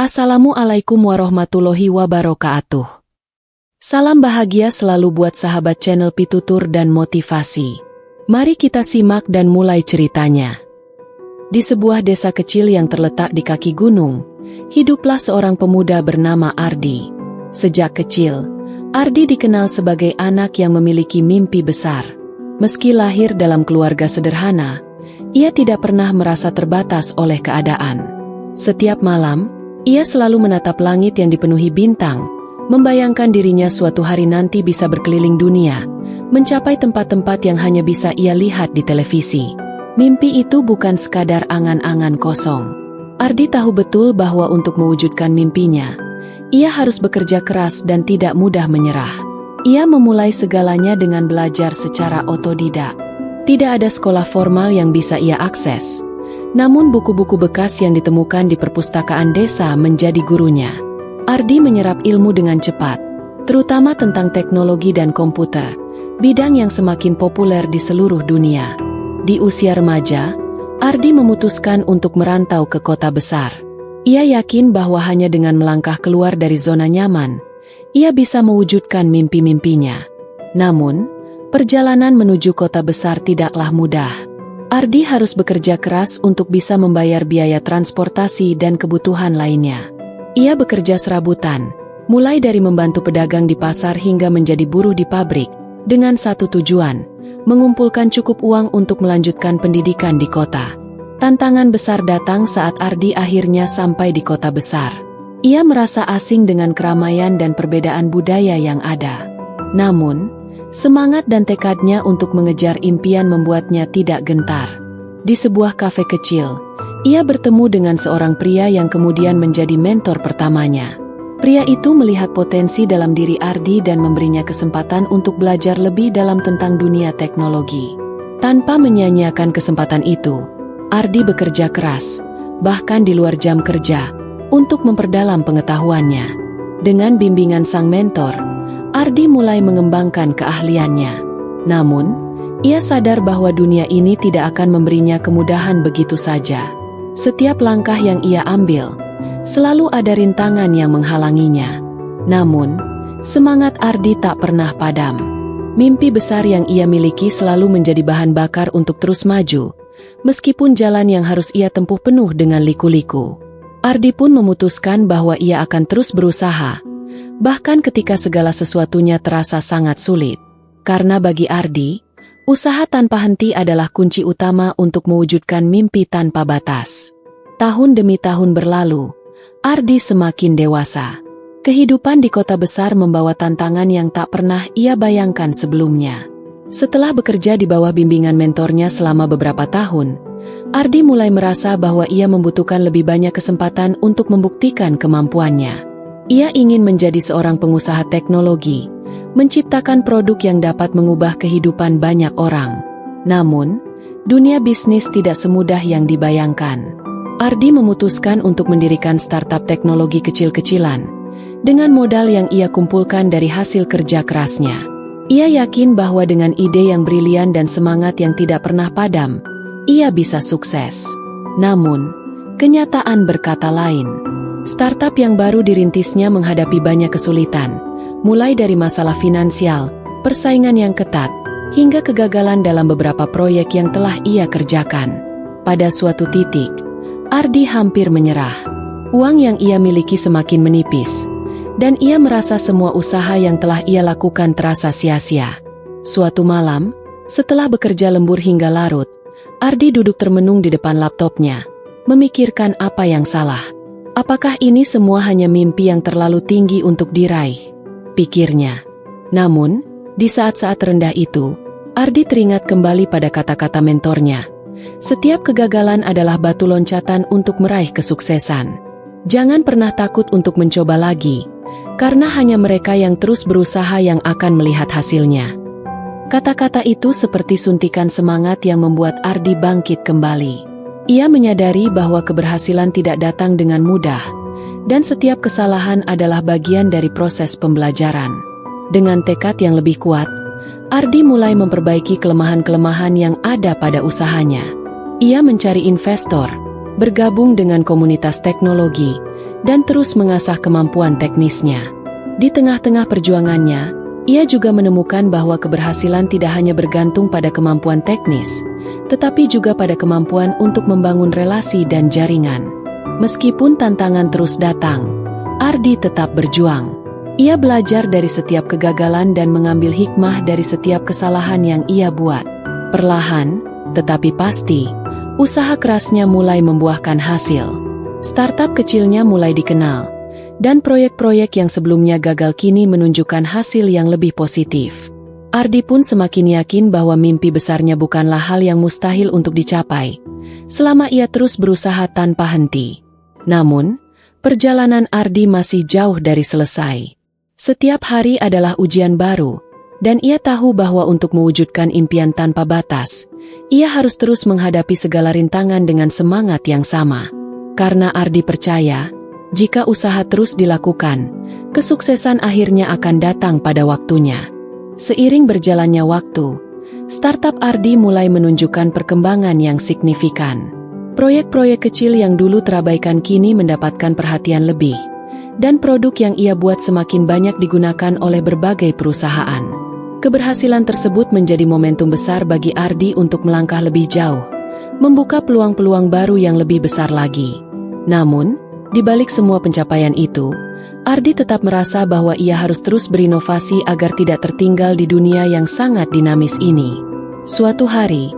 Assalamualaikum warahmatullahi wabarakatuh. Salam bahagia selalu buat sahabat channel Pitutur dan Motivasi. Mari kita simak dan mulai ceritanya. Di sebuah desa kecil yang terletak di kaki gunung, hiduplah seorang pemuda bernama Ardi. Sejak kecil, Ardi dikenal sebagai anak yang memiliki mimpi besar. Meski lahir dalam keluarga sederhana, ia tidak pernah merasa terbatas oleh keadaan. Setiap malam, ia selalu menatap langit yang dipenuhi bintang, membayangkan dirinya suatu hari nanti bisa berkeliling dunia, mencapai tempat-tempat yang hanya bisa ia lihat di televisi. Mimpi itu bukan sekadar angan-angan kosong. Ardi tahu betul bahwa untuk mewujudkan mimpinya, ia harus bekerja keras dan tidak mudah menyerah. Ia memulai segalanya dengan belajar secara otodidak. Tidak ada sekolah formal yang bisa ia akses. Namun buku-buku bekas yang ditemukan di perpustakaan desa menjadi gurunya. Ardi menyerap ilmu dengan cepat, terutama tentang teknologi dan komputer, bidang yang semakin populer di seluruh dunia. Di usia remaja, Ardi memutuskan untuk merantau ke kota besar. Ia yakin bahwa hanya dengan melangkah keluar dari zona nyaman, ia bisa mewujudkan mimpi-mimpinya. Namun, perjalanan menuju kota besar tidaklah mudah. Ardi harus bekerja keras untuk bisa membayar biaya transportasi dan kebutuhan lainnya. Ia bekerja serabutan, mulai dari membantu pedagang di pasar hingga menjadi buruh di pabrik, dengan satu tujuan, mengumpulkan cukup uang untuk melanjutkan pendidikan di kota. Tantangan besar datang saat Ardi akhirnya sampai di kota besar. Ia merasa asing dengan keramaian dan perbedaan budaya yang ada. Namun, semangat dan tekadnya untuk mengejar impian membuatnya tidak gentar. Di sebuah kafe kecil, ia bertemu dengan seorang pria yang kemudian menjadi mentor pertamanya. Pria itu melihat potensi dalam diri Ardi dan memberinya kesempatan untuk belajar lebih dalam tentang dunia teknologi. Tanpa menyia-nyiakan kesempatan itu, Ardi bekerja keras, bahkan di luar jam kerja, untuk memperdalam pengetahuannya. Dengan bimbingan sang mentor, Ardi mulai mengembangkan keahliannya. Namun, ia sadar bahwa dunia ini tidak akan memberinya kemudahan begitu saja. Setiap langkah yang ia ambil, selalu ada rintangan yang menghalanginya. Namun, semangat Ardi tak pernah padam. Mimpi besar yang ia miliki selalu menjadi bahan bakar untuk terus maju, meskipun jalan yang harus ia tempuh penuh dengan liku-liku. Ardi pun memutuskan bahwa ia akan terus berusaha, bahkan ketika segala sesuatunya terasa sangat sulit. Karena bagi Ardi, usaha tanpa henti adalah kunci utama untuk mewujudkan mimpi tanpa batas. Tahun demi tahun berlalu, Ardi semakin dewasa. Kehidupan di kota besar membawa tantangan yang tak pernah ia bayangkan sebelumnya. Setelah bekerja di bawah bimbingan mentornya selama beberapa tahun, Ardi mulai merasa bahwa ia membutuhkan lebih banyak kesempatan untuk membuktikan kemampuannya. Ia ingin menjadi seorang pengusaha teknologi, menciptakan produk yang dapat mengubah kehidupan banyak orang. Namun, dunia bisnis tidak semudah yang dibayangkan. Ardi memutuskan untuk mendirikan startup teknologi kecil-kecilan, dengan modal yang ia kumpulkan dari hasil kerja kerasnya. Ia yakin bahwa dengan ide yang brilian dan semangat yang tidak pernah padam, ia bisa sukses. Namun, kenyataan berkata lain. Startup yang baru dirintisnya menghadapi banyak kesulitan, mulai dari masalah finansial, persaingan yang ketat, hingga kegagalan dalam beberapa proyek yang telah ia kerjakan. Pada suatu titik, Ardi hampir menyerah. Uang yang ia miliki semakin menipis, dan ia merasa semua usaha yang telah ia lakukan terasa sia-sia. Suatu malam, setelah bekerja lembur hingga larut, Ardi duduk termenung di depan laptopnya, memikirkan apa yang salah. Apakah ini semua hanya mimpi yang terlalu tinggi untuk diraih? Pikirnya. Namun, di saat-saat rendah itu, Ardi teringat kembali pada kata-kata mentornya. Setiap kegagalan adalah batu loncatan untuk meraih kesuksesan. Jangan pernah takut untuk mencoba lagi, karena hanya mereka yang terus berusaha yang akan melihat hasilnya. Kata-kata itu seperti suntikan semangat yang membuat Ardi bangkit kembali. Ia menyadari bahwa keberhasilan tidak datang dengan mudah, dan setiap kesalahan adalah bagian dari proses pembelajaran. Dengan tekad yang lebih kuat, Ardi mulai memperbaiki kelemahan-kelemahan yang ada pada usahanya. Ia mencari investor, bergabung dengan komunitas teknologi, dan terus mengasah kemampuan teknisnya. Di tengah-tengah perjuangannya, ia juga menemukan bahwa keberhasilan tidak hanya bergantung pada kemampuan teknis, tetapi juga pada kemampuan untuk membangun relasi dan jaringan. Meskipun tantangan terus datang, Ardi tetap berjuang. Ia belajar dari setiap kegagalan dan mengambil hikmah dari setiap kesalahan yang ia buat. Perlahan, tetapi pasti, usaha kerasnya mulai membuahkan hasil. Startup kecilnya mulai dikenal, dan proyek-proyek yang sebelumnya gagal kini menunjukkan hasil yang lebih positif. Ardi pun semakin yakin bahwa mimpi besarnya bukanlah hal yang mustahil untuk dicapai, selama ia terus berusaha tanpa henti. Namun, perjalanan Ardi masih jauh dari selesai. Setiap hari adalah ujian baru, dan ia tahu bahwa untuk mewujudkan impian tanpa batas, ia harus terus menghadapi segala rintangan dengan semangat yang sama. Karena Ardi percaya, jika usaha terus dilakukan, kesuksesan akhirnya akan datang pada waktunya. Seiring berjalannya waktu, startup Ardi mulai menunjukkan perkembangan yang signifikan. Proyek-proyek kecil yang dulu terabaikan kini mendapatkan perhatian lebih, dan produk yang ia buat semakin banyak digunakan oleh berbagai perusahaan. Keberhasilan tersebut menjadi momentum besar bagi Ardi untuk melangkah lebih jauh, membuka peluang-peluang baru yang lebih besar lagi. Namun, di balik semua pencapaian itu, Ardi tetap merasa bahwa ia harus terus berinovasi agar tidak tertinggal di dunia yang sangat dinamis ini. Suatu hari,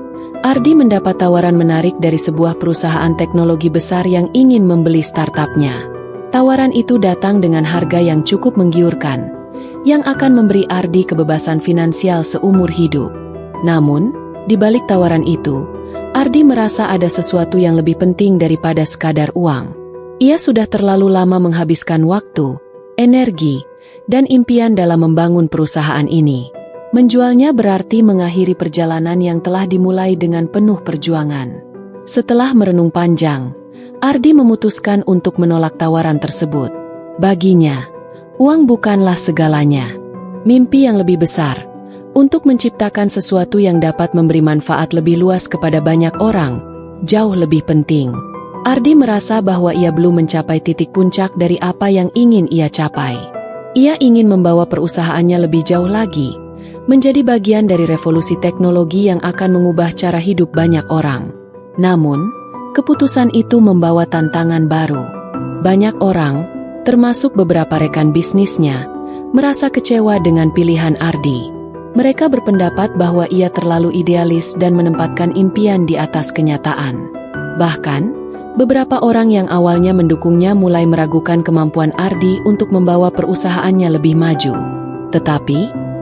Ardi mendapat tawaran menarik dari sebuah perusahaan teknologi besar yang ingin membeli startupnya. Tawaran itu datang dengan harga yang cukup menggiurkan, yang akan memberi Ardi kebebasan finansial seumur hidup. Namun, di balik tawaran itu, Ardi merasa ada sesuatu yang lebih penting daripada sekadar uang. Ia sudah terlalu lama menghabiskan waktu, energi, dan impian dalam membangun perusahaan ini. Menjualnya berarti mengakhiri perjalanan yang telah dimulai dengan penuh perjuangan. Setelah merenung panjang, Ardi memutuskan untuk menolak tawaran tersebut. Baginya, uang bukanlah segalanya. Mimpi yang lebih besar, untuk menciptakan sesuatu yang dapat memberi manfaat lebih luas kepada banyak orang, jauh lebih penting. Ardi merasa bahwa ia belum mencapai titik puncak dari apa yang ingin ia capai. Ia ingin membawa perusahaannya lebih jauh lagi, menjadi bagian dari revolusi teknologi yang akan mengubah cara hidup banyak orang. Namun, keputusan itu membawa tantangan baru. Banyak orang, termasuk beberapa rekan bisnisnya, merasa kecewa dengan pilihan Ardi. Mereka berpendapat bahwa ia terlalu idealis dan menempatkan impian di atas kenyataan. Bahkan, beberapa orang yang awalnya mendukungnya mulai meragukan kemampuan Ardi untuk membawa perusahaannya lebih maju. Tetapi,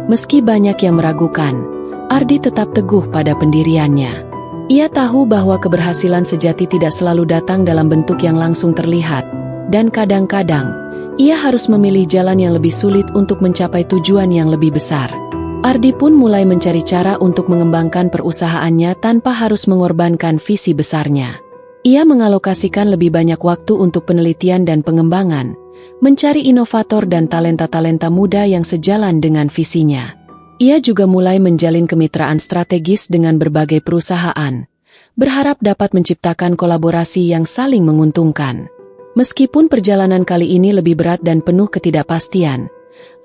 meski banyak yang meragukan, Ardi tetap teguh pada pendiriannya. Ia tahu bahwa keberhasilan sejati tidak selalu datang dalam bentuk yang langsung terlihat, dan kadang-kadang, ia harus memilih jalan yang lebih sulit untuk mencapai tujuan yang lebih besar. Ardi pun mulai mencari cara untuk mengembangkan perusahaannya tanpa harus mengorbankan visi besarnya. Ia mengalokasikan lebih banyak waktu untuk penelitian dan pengembangan, mencari inovator dan talenta-talenta muda yang sejalan dengan visinya. Ia juga mulai menjalin kemitraan strategis dengan berbagai perusahaan, berharap dapat menciptakan kolaborasi yang saling menguntungkan. Meskipun perjalanan kali ini lebih berat dan penuh ketidakpastian,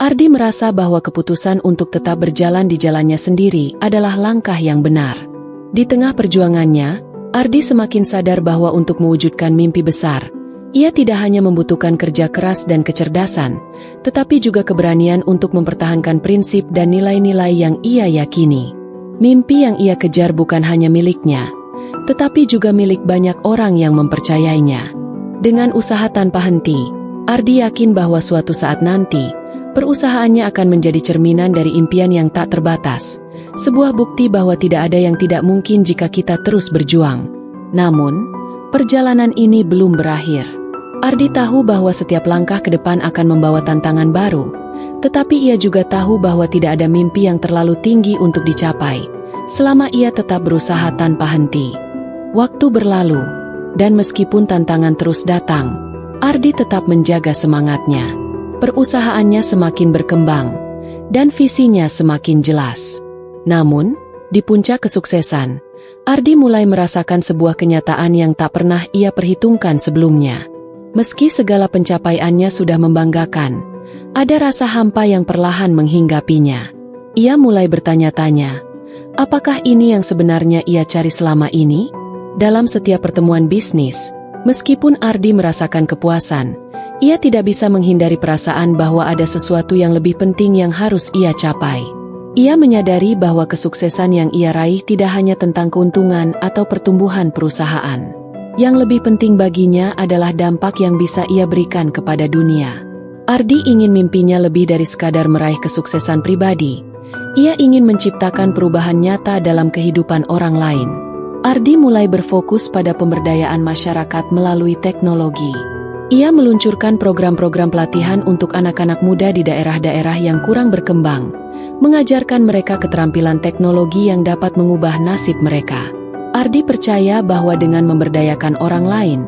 Ardi merasa bahwa keputusan untuk tetap berjalan di jalannya sendiri adalah langkah yang benar. Di tengah perjuangannya, Ardi semakin sadar bahwa untuk mewujudkan mimpi besar, ia tidak hanya membutuhkan kerja keras dan kecerdasan, tetapi juga keberanian untuk mempertahankan prinsip dan nilai-nilai yang ia yakini. Mimpi yang ia kejar bukan hanya miliknya, tetapi juga milik banyak orang yang mempercayainya. Dengan usaha tanpa henti, Ardi yakin bahwa suatu saat nanti, perusahaannya akan menjadi cerminan dari impian yang tak terbatas, sebuah bukti bahwa tidak ada yang tidak mungkin jika kita terus berjuang. Namun, perjalanan ini belum berakhir. Ardi tahu bahwa setiap langkah ke depan akan membawa tantangan baru, tetapi ia juga tahu bahwa tidak ada mimpi yang terlalu tinggi untuk dicapai, selama ia tetap berusaha tanpa henti. Waktu berlalu, dan meskipun tantangan terus datang, Ardi tetap menjaga semangatnya. Perusahaannya semakin berkembang, dan visinya semakin jelas. Namun, di puncak kesuksesan, Ardi mulai merasakan sebuah kenyataan yang tak pernah ia perhitungkan sebelumnya. Meski segala pencapaiannya sudah membanggakan, ada rasa hampa yang perlahan menghinggapinya. Ia mulai bertanya-tanya, apakah ini yang sebenarnya ia cari selama ini? Dalam setiap pertemuan bisnis, meskipun Ardi merasakan kepuasan, ia tidak bisa menghindari perasaan bahwa ada sesuatu yang lebih penting yang harus ia capai. Ia menyadari bahwa kesuksesan yang ia raih tidak hanya tentang keuntungan atau pertumbuhan perusahaan. Yang lebih penting baginya adalah dampak yang bisa ia berikan kepada dunia. Ardi ingin mimpinya lebih dari sekadar meraih kesuksesan pribadi. Ia ingin menciptakan perubahan nyata dalam kehidupan orang lain. Ardi mulai berfokus pada pemberdayaan masyarakat melalui teknologi. Ia meluncurkan program-program pelatihan untuk anak-anak muda di daerah-daerah yang kurang berkembang, mengajarkan mereka keterampilan teknologi yang dapat mengubah nasib mereka. Ardi percaya bahwa dengan memberdayakan orang lain,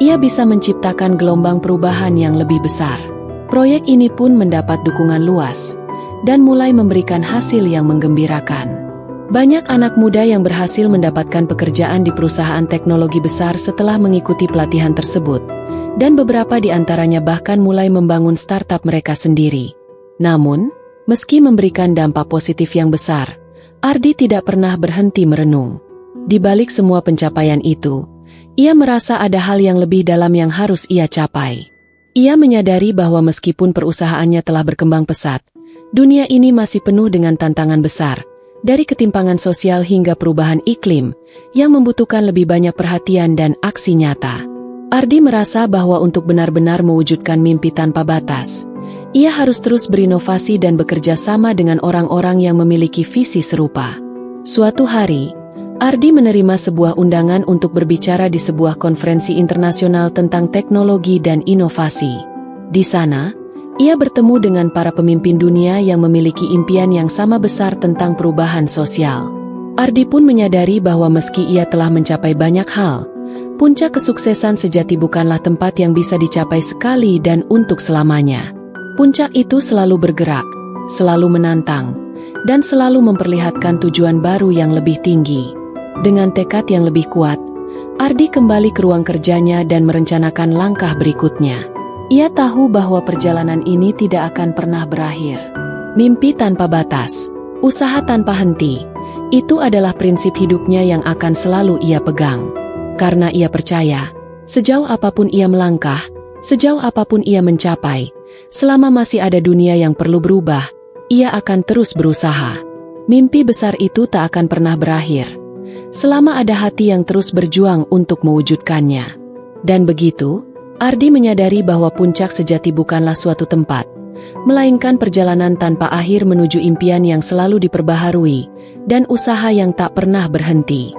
ia bisa menciptakan gelombang perubahan yang lebih besar. Proyek ini pun mendapat dukungan luas, dan mulai memberikan hasil yang menggembirakan. Banyak anak muda yang berhasil mendapatkan pekerjaan di perusahaan teknologi besar setelah mengikuti pelatihan tersebut, dan beberapa di antaranya bahkan mulai membangun startup mereka sendiri. Namun, meski memberikan dampak positif yang besar, Ardi tidak pernah berhenti merenung. Di balik semua pencapaian itu, ia merasa ada hal yang lebih dalam yang harus ia capai. Ia menyadari bahwa meskipun perusahaannya telah berkembang pesat, dunia ini masih penuh dengan tantangan besar, dari ketimpangan sosial hingga perubahan iklim, yang membutuhkan lebih banyak perhatian dan aksi nyata. Ardi merasa bahwa untuk benar-benar mewujudkan mimpi tanpa batas, ia harus terus berinovasi dan bekerja sama dengan orang-orang yang memiliki visi serupa. Suatu hari, Ardi menerima sebuah undangan untuk berbicara di sebuah konferensi internasional tentang teknologi dan inovasi. Di sana, ia bertemu dengan para pemimpin dunia yang memiliki impian yang sama besar tentang perubahan sosial. Ardi pun menyadari bahwa meski ia telah mencapai banyak hal, puncak kesuksesan sejati bukanlah tempat yang bisa dicapai sekali dan untuk selamanya. Puncak itu selalu bergerak, selalu menantang, dan selalu memperlihatkan tujuan baru yang lebih tinggi. Dengan tekad yang lebih kuat, Ardi kembali ke ruang kerjanya dan merencanakan langkah berikutnya. Ia tahu bahwa perjalanan ini tidak akan pernah berakhir. Mimpi tanpa batas, usaha tanpa henti, itu adalah prinsip hidupnya yang akan selalu ia pegang. Karena ia percaya, sejauh apapun ia melangkah, sejauh apapun ia mencapai, selama masih ada dunia yang perlu berubah, ia akan terus berusaha. Mimpi besar itu tak akan pernah berakhir, selama ada hati yang terus berjuang untuk mewujudkannya. Dan begitu, Ardi menyadari bahwa puncak sejati bukanlah suatu tempat, melainkan perjalanan tanpa akhir menuju impian yang selalu diperbaharui, dan usaha yang tak pernah berhenti.